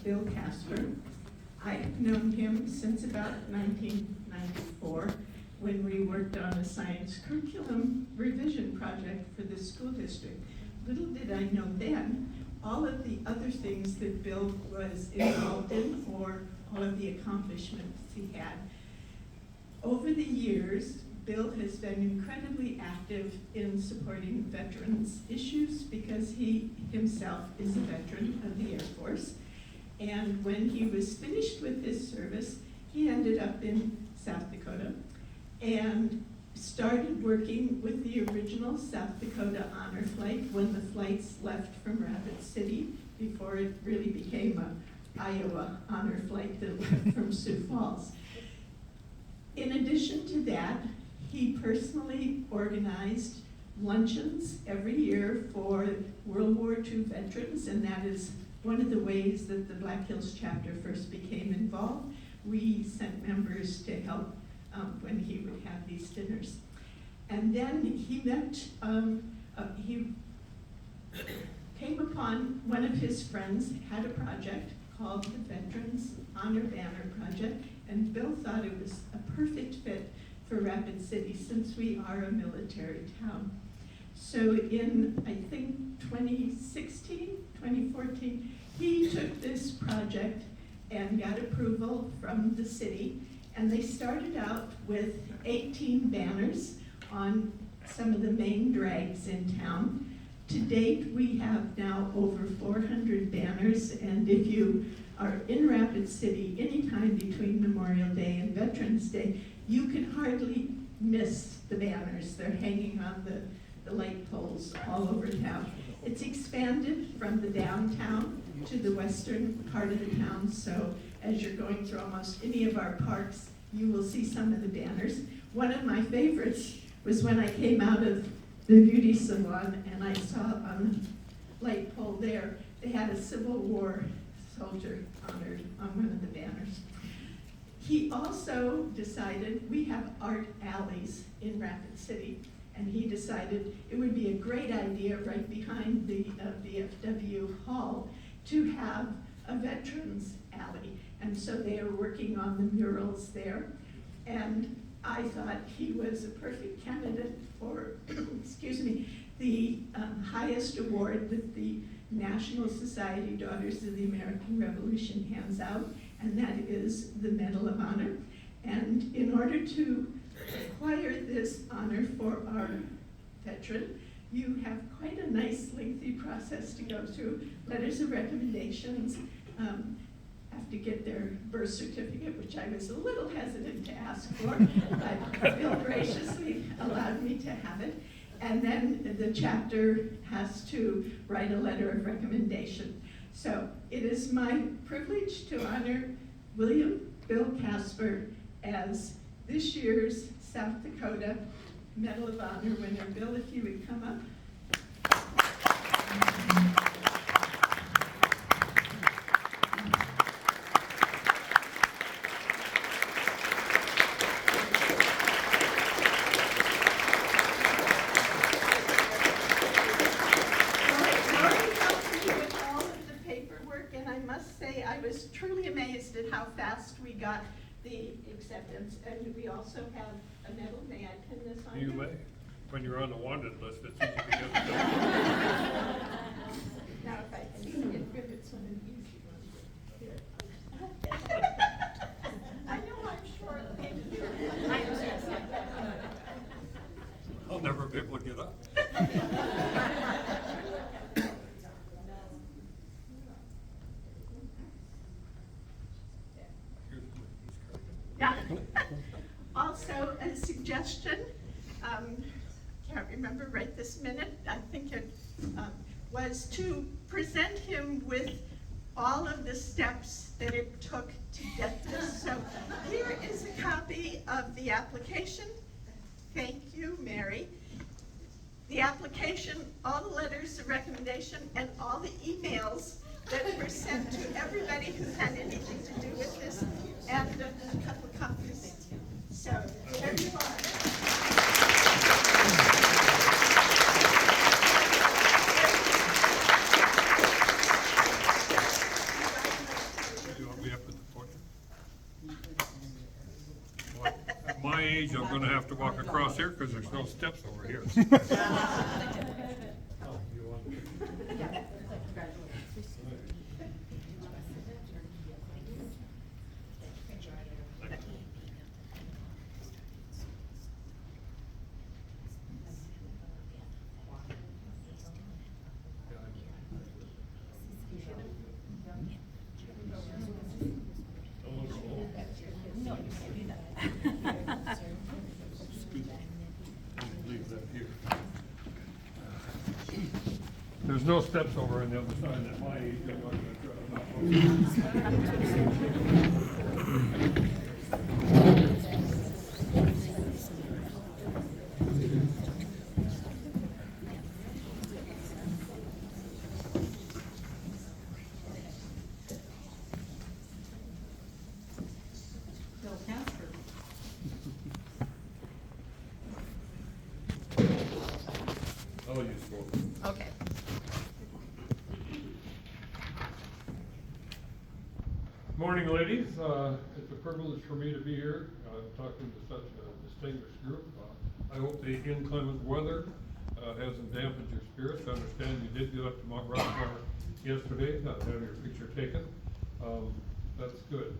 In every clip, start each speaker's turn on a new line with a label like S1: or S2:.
S1: Bill Casper. I've known him since about 1994 when we worked on a science curriculum revision project for the school district. Little did I know then all of the other things that Bill was involved in, or all of the accomplishments he had. Over the years, Bill has been incredibly active in supporting veterans issues because he himself is a veteran of the Air Force. And when he was finished with his service, he ended up in South Dakota and started working with the original South Dakota Honor Flight when the flights left from Rapid City before it really became a Iowa Honor Flight that left from Sioux Falls. In addition to that, he personally organized luncheons every year for World War II veterans, and that is one of the ways that the Black Hills chapter first became involved. We sent members to help when he would have these dinners. And then he he came upon one of his friends had a project called the Veterans Honor Banner Project, and Bill thought it was a perfect fit for Rapid City since we are a military town. So in, I think, 2014, he took this project and got approval from the city, and they started out with 18 banners on some of the main drags in town. To date, we have now over 400 banners, and if you are in Rapid City anytime between Memorial Day and Veterans Day, you can hardly miss the banners. They're hanging on the light poles all over town. It's expanded from the downtown to the western part of the town, so as you're going through almost any of our parks, you will see some of the banners. One of my favorites was when I came out of the beauty salon and I saw on the light pole there, they had a Civil War soldier honored on one of the banners. He also decided, we have art alleys in Rapid City, and he decided it would be a great idea right behind the VFW Hall to have a veterans alley. And so they are working on the murals there. And I thought he was a perfect candidate for, excuse me, the highest award that the National Society Daughters of the American Revolution hands out, and that is the Medal of Honor. And in order to acquire this honor for our veteran, you have quite a nice lengthy process to go through. Letters of recommendations, have to get their birth certificate, which I was a little hesitant to ask for, but Bill graciously allowed me to have it. And then the chapter has to write a letter of recommendation. So it is my privilege to honor William Bill Casper as this year's South Dakota Medal of Honor winner. Bill, if you would come up. Truly amazed at how fast we got the acceptance, and we also have a medal. May I pin this on you?
S2: You may. When you're on the wanted list, it's easy to get it done.
S1: Now, if I can get rid of it, some of the easy ones. Here. I know I'm short.
S2: I'll never be able to get up.
S1: Yeah. Also, a suggestion, can't remember right this minute, I think it was to present him with all of the steps that it took to get this. So here is a copy of the application. Thank you, Mary. The application, all the letters of recommendation, and all the emails that were sent to everybody who had anything to do with this, and a couple copies. So there you are.
S2: age, I'm gonna have to walk across here because there's no steps over here. Oh, you want to- Leave that here. There's no steps over on the other side. At my age, I'm not gonna try.
S3: Bill Casper.
S2: I'll use both.
S3: Okay.
S2: Morning, ladies. It's a privilege for me to be here, talking to such a distinguished group. I hope the inclement weather hasn't dampened your spirits. I understand you did go up to Mount Rushmore yesterday, have your picture taken. That's good.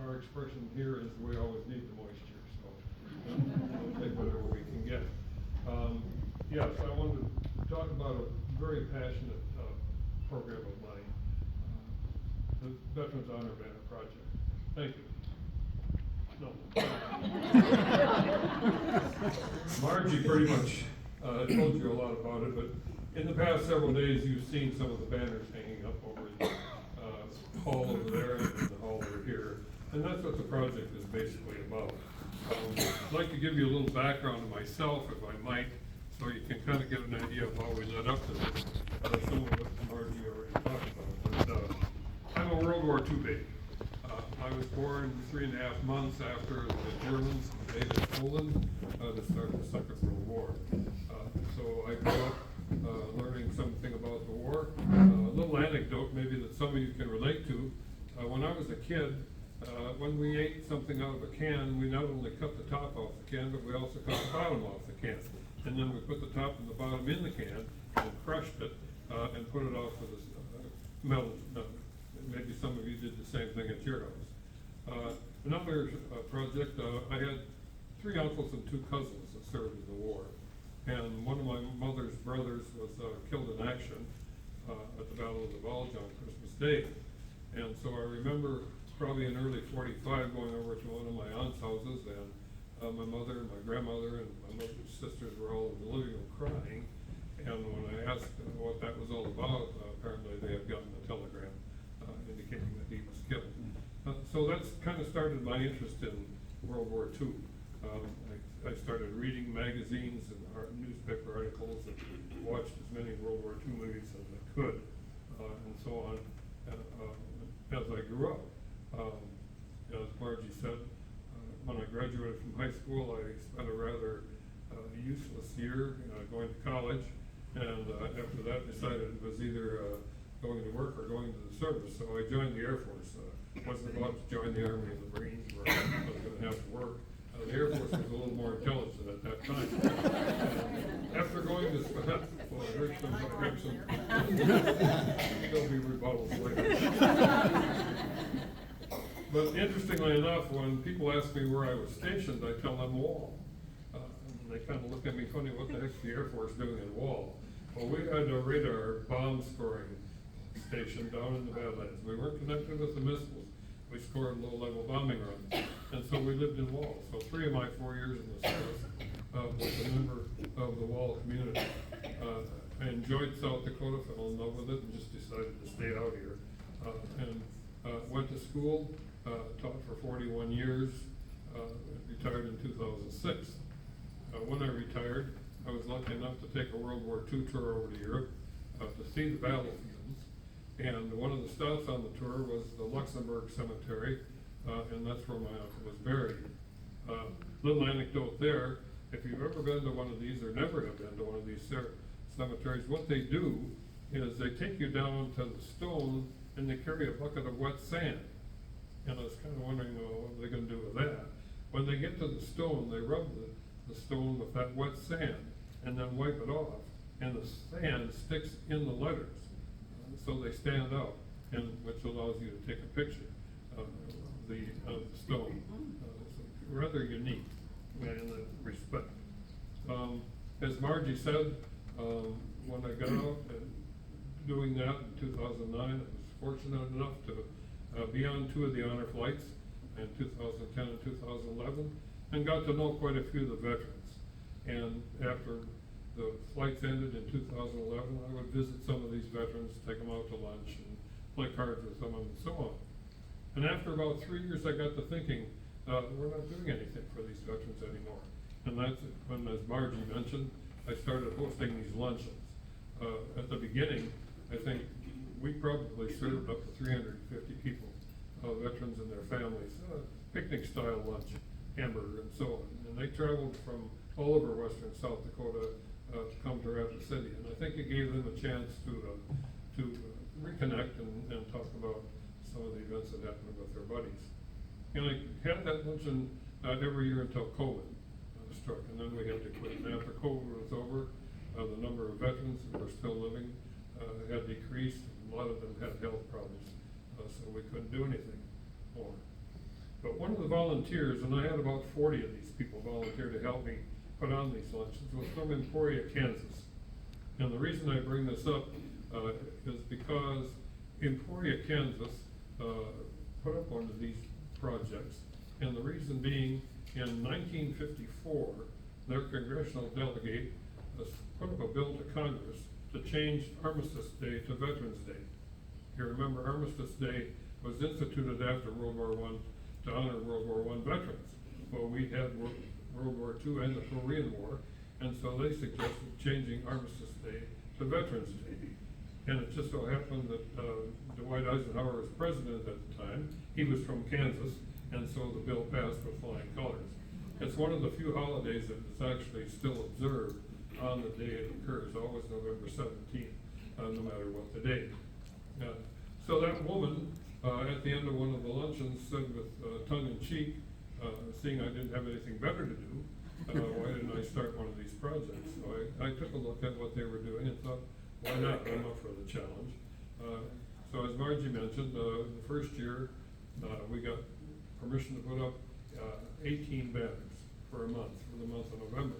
S2: Our expression here is we always need the moisture, so we'll take whatever we can get. Yes, I wanted to talk about a very passionate program of mine. The Veterans Honor Banner Project. Thank you. No. Margie pretty much told you a lot about it, but in the past several days, you've seen some of the banners hanging up over the hall over there and the hall over here. And that's what the project is basically about. I'd like to give you a little background of myself, if I might, so you can kind of get an idea of how we led up to this. Some of what Margie already talked about. But, I'm a World War II baby. I was born 3.5 months after the Germans invaded Poland to start the Second World War. So I grew up learning something about the war. A little anecdote maybe that some of you can relate to. When I was a kid, when we ate something out of a can, we not only cut the top off the can, but we also cut the bottom off the can. And then we put the top and the bottom in the can and crushed it and put it off with a metal. Maybe some of you did the same thing at your house. Another project, I had 3 uncles and 2 cousins that served in the war. And one of my mother's brothers was killed in action at the Battle of the Bulge on Christmas Day. And so I remember probably in early '45 going over to one of my aunt's houses, and my mother and my grandmother and my mother's sisters were all in the living room crying. And when I asked what that was all about, apparently they had gotten a telegram indicating that he was killed. So that's kind of started my interest in World War II. I started reading magazines and newspaper articles and watched as many World War II movies as I could, and so on, as I grew up. As Margie said, when I graduated from high school, I spent a rather useless year going to college, and after that decided it was either going to work or going to the service, so I joined the Air Force. Wasn't about to join the Army and the Marines where I was going to have to work. The Air Force was a little more intelligent at that time. After going to, well, I heard some, there'll be rebuttals later. But interestingly enough, when people ask me where I was stationed, I tell them Wall. And they kind of look at me funny, what the heck's the Air Force doing in Wall? Well, we had a radar bomb scoring station down in the Badlands. We weren't connected with the missiles. We scored low-level bombing runs. And so we lived in Wall. So 3 of my 4 years in the service was a member of the Wall community. I enjoyed South Dakota, fell in love with it, and just decided to stay out here. And went to school, taught for 41 years, retired in 2006. When I retired, I was lucky enough to take a World War II tour over to Europe to see the battlefields. And one of the stops on the tour was the Luxembourg Cemetery, and that's where my uncle was buried. Little anecdote there, if you've ever been to one of these or never have been to one of these cemeteries, what they do is they take you down to the stone and they carry a bucket of wet sand. And I was kind of wondering, well, what are they going to do with that? When they get to the stone, they rub the stone with that wet sand and then wipe it off, and the sand sticks in the letters, so they stand out, and which allows you to take a picture of the stone. It's rather unique in that respect. As Margie said, when I got out and doing that in 2009, I was fortunate enough to be on 2 of the honor flights in 2010 and 2011, and got to know quite a few of the veterans. And after the flights ended in 2011, I would visit some of these veterans, take them out to lunch and play cards with them and so on. And after about 3 years, I got to thinking, we're not doing anything for these veterans anymore. And that's when, as Margie mentioned, I started hosting these luncheons. At the beginning, I think we probably served up to 350 people, veterans and their families, picnic style lunch, hamburger and so on. And they traveled from all over western South Dakota to come to Rapid City. And I think it gave them a chance to reconnect and talk about some of the events that happened with their buddies. And I had that luncheon every year until COVID struck, and then we had to quit. And after COVID was over, the number of veterans who were still living had decreased. A lot of them had health problems, so we couldn't do anything more. But one of the volunteers, and I had about 40 of these people volunteer to help me put on these luncheons, was from Emporia, Kansas. And the reason I bring this up is because Emporia, Kansas put up one of these projects, and the reason being, in 1954, their congressional delegate put up a bill to Congress to change Armistice Day to Veterans Day. You remember Armistice Day was instituted after World War I to honor World War I veterans. Well, we had World War II and the Korean War, and so they suggested changing Armistice Day to Veterans Day. And it just so happened that Dwight Eisenhower was president at the time. He was from Kansas, and so the bill passed with flying colors. It's one of the few holidays that is actually still observed on the day it occurs, always November 17th, no matter what the day. So that woman, at the end of one of the luncheons, said with tongue in cheek, seeing I didn't have anything better to do, why didn't I start one of these projects? So I took a look at what they were doing and thought, why not? I'm up for the challenge. So as Margie mentioned, the first year, we got permission to put up 18 banners for a month, for the month of November.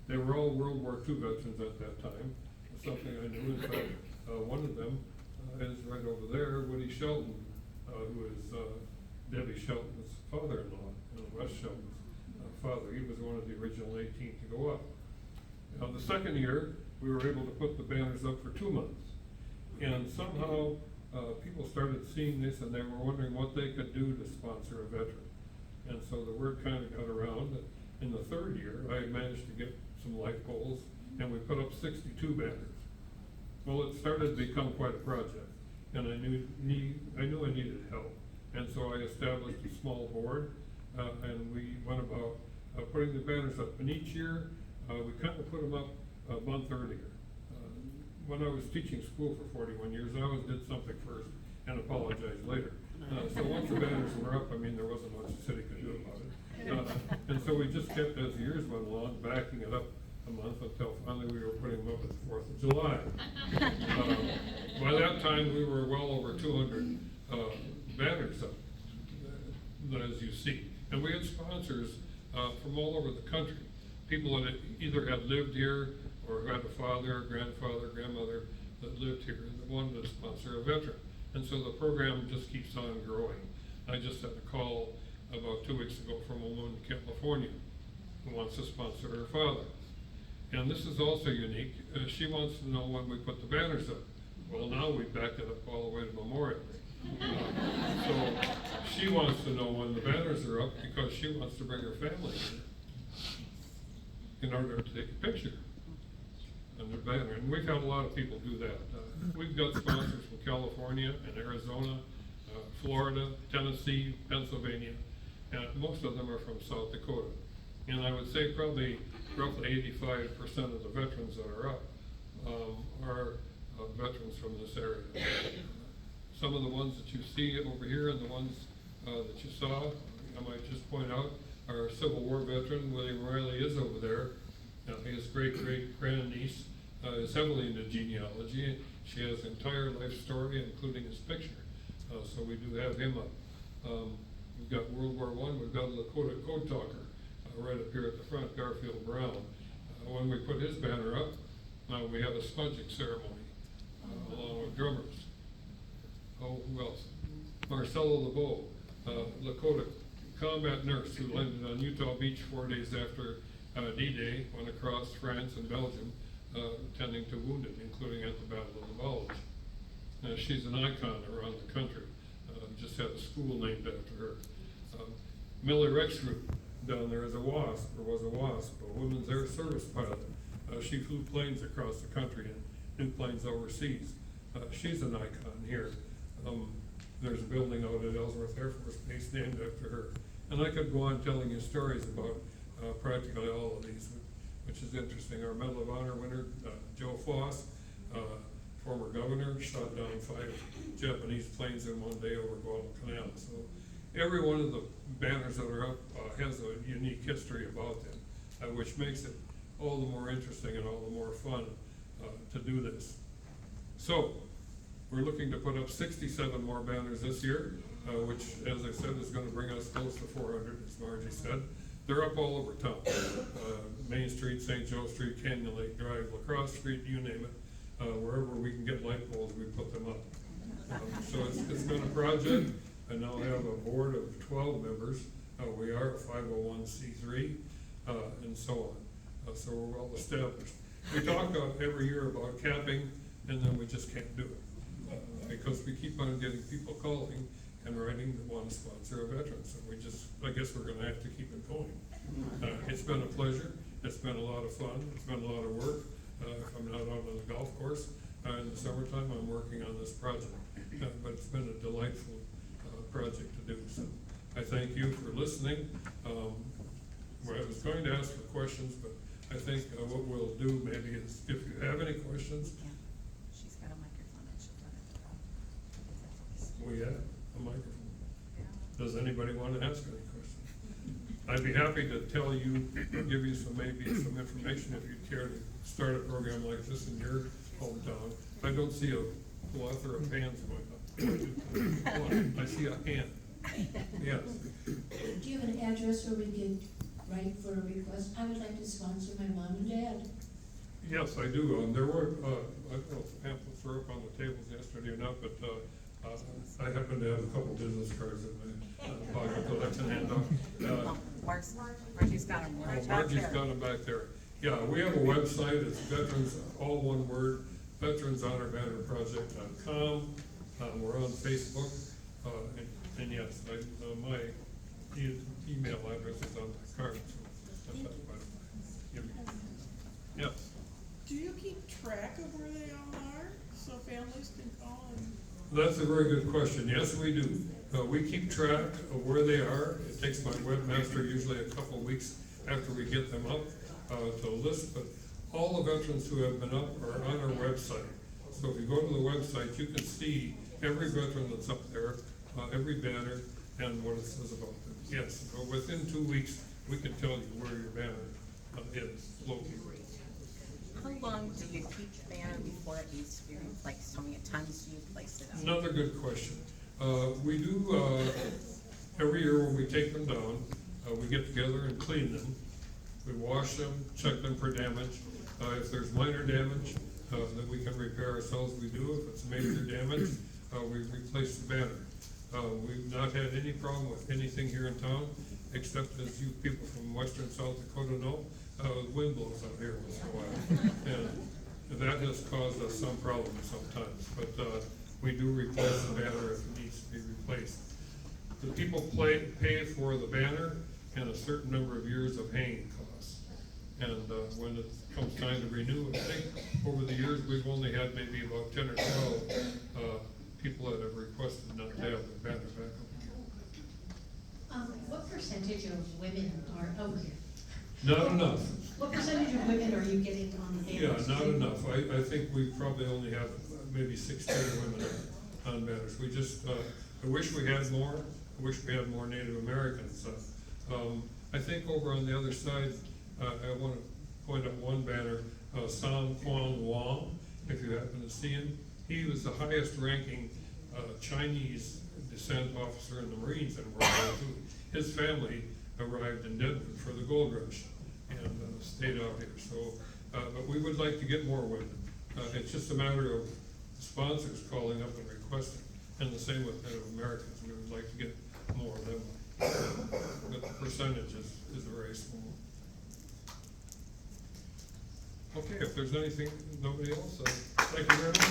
S2: They were all World War II veterans at that time. Something I knew. In fact, one of them is right over there, Woody Shelton, who is Debbie Shelton's father-in-law, Wes Shelton's father. He was one of the original 18 to go up. Now, the second year, we were able to put the banners up for 2 months. And somehow, people started seeing this and they were wondering what they could do to sponsor a veteran. And so the word kind of got around that in the third year, I managed to get some light poles, and we put up 62 banners. Well, it started to become quite a project, and I knew I needed help. And so I established a small board, and we went about putting the banners up. And each year, we kind of put them up a month earlier. When I was teaching school for 41 years, I always did something first and apologized later. So once the banners were up, I mean, there wasn't much the city could do about it. And so we just kept, as the years went along, backing it up a month until finally we were putting them up at the 4th of July. By that time, we were well over 200 banners up, as you see. And we had sponsors from all over the country. People that either had lived here or who had a father, grandfather, grandmother that lived here and that wanted to sponsor a veteran. And so the program just keeps on growing. I just had a call about 2 weeks ago from a woman in California who wants to sponsor her father. And this is also unique. She wants to know when we put the banners up. Well, now we back it up all the way to Memorial Day. So she wants to know when the banners are up because she wants to bring her family in order to take a picture on their banner. And we've had a lot of people do that. We've got sponsors from California and Arizona, Florida, Tennessee, Pennsylvania, and most of them are from South Dakota. And I would say probably roughly 85% of the veterans that are up are veterans from this area. Some of the ones that you see over here and the ones that you saw I might just point out, our Civil War veteran, William Riley, is over there. His great-great-grandniece is heavily into genealogy. She has an entire life story, including his picture. So we do have him up. We've got World War I, we've got Lakota Code Talker, right up here at the front, Garfield Brown. When we put his banner up, we have a smudging ceremony, along with drummers. Oh, who else? Marcelo LeBeau, Lakota combat nurse who landed on Utah Beach 4 days after D-Day, went across France and Belgium, tending to wounded, including at the Battle of the Bulge. She's an icon around the country. Just had a school named after her. Millie Rexroot down there is a WASP, or was a WASP, a Women's Air Service pilot. She flew planes across the country and new planes overseas. She's an icon here. There's a building out at Ellsworth Air Force Base named after her. And I could go on telling you stories about practically all of these, which is interesting. Our Medal of Honor winner, Joe Foss, former governor, shot down 5 Japanese planes in one day over Guadalcanal. So every one of the banners that are up has a unique history about them, which makes it all the more interesting and all the more fun to do this. So we're looking to put up 67 more banners this year, which, as I said, is gonna bring us close to 400, as Margie said. They're up all over town. Main Street, St. Joe Street, Canyon Lake Drive, LaCrosse Street, you name it. Wherever we can get light poles, we put them up. So it's been a project. I now have a board of 12 members. We are a 501c3, and so on. So we're well established. We talk every year about capping, and then we just can't do it. Because we keep on getting people calling and writing that want to sponsor a veteran. So I guess we're gonna have to keep it going. It's been a pleasure. It's been a lot of fun. It's been a lot of work. Coming out on the golf course. In the summertime, I'm working on this project. But it's been a delightful project to do. So I thank you for listening. Well, I was going to ask for questions, but I think what we'll do maybe is, if you have any questions.
S3: Yeah. She's got a microphone and she'll run it.
S2: We have a microphone. Does anybody want to ask any questions? I'd be happy to tell you, or give you some information if you'd care to start a program like this in your hometown. I don't see a plethora of hands going up. I see a hand. Yes.
S4: Do you have an address where we could write for a request? I would like to sponsor my mom and dad.
S2: Yes, I do. There were, I don't know if pamphlets were up on the tables yesterday or not, but I happen to have a couple business cards in my pocket that I can hand out.
S3: Margie's got them right back
S2: Margie's
S3: there.
S2: got them back there. Yeah, we have a website. It's veterans, all one word, veteranshonorbannerproject.com. We're on Facebook. And yes, my email address is on my card. So that's what yes.
S5: Do you keep track of where they all are, so families can call and?
S2: That's a very good question. Yes, we do. We keep track of where they are. It takes my webmaster usually a couple of weeks after we get them up to list, but all the veterans who have been up are on our website. So if you go to the website, you can see every veteran that's up there, every banner, and what it says about them. Yes, so within 2 weeks, we can tell you where your banner is located.
S3: How long do you keep the banner before it needs to be replaced? How many times do you place it up?
S2: Another good question. We do, every year when we take them down, we get together and clean them. We wash them, check them for damage. If there's minor damage that we can repair ourselves, we do. If it's major damage, we replace the banner. We've not had any problem with anything here in town, except as you people from western South Dakota know, the wind blows out here once in a while. And that has caused us some problems sometimes, but we do replace the banner if it needs to be replaced. The people pay for the banner and a certain number of years of hanging costs. And when it comes time to renew, I think over the years, we've only had maybe about 10 or 12 people that have requested not to have the banner back up.
S4: What percentage of women are over here?
S2: Not enough.
S4: What percentage of women are you getting on the
S2: Yeah,
S4: banners?
S2: not enough. I think we probably only have maybe 16 women on banners. We just, I wish we had more. I wish we had more Native Americans. I think over on the other side, I want to point out one banner, San Quan Wang, if you happen to see him. He was the highest ranking Chinese descent officer in the Marines in World War II. His family arrived in Denver for the gold rush and stayed out here. So, but we would like to get more women. It's just a matter of sponsors calling up and requesting, and the same with Native Americans. We would like to get more of them. But the percentage is very small. Okay, if there's anything, nobody else, thank you very much.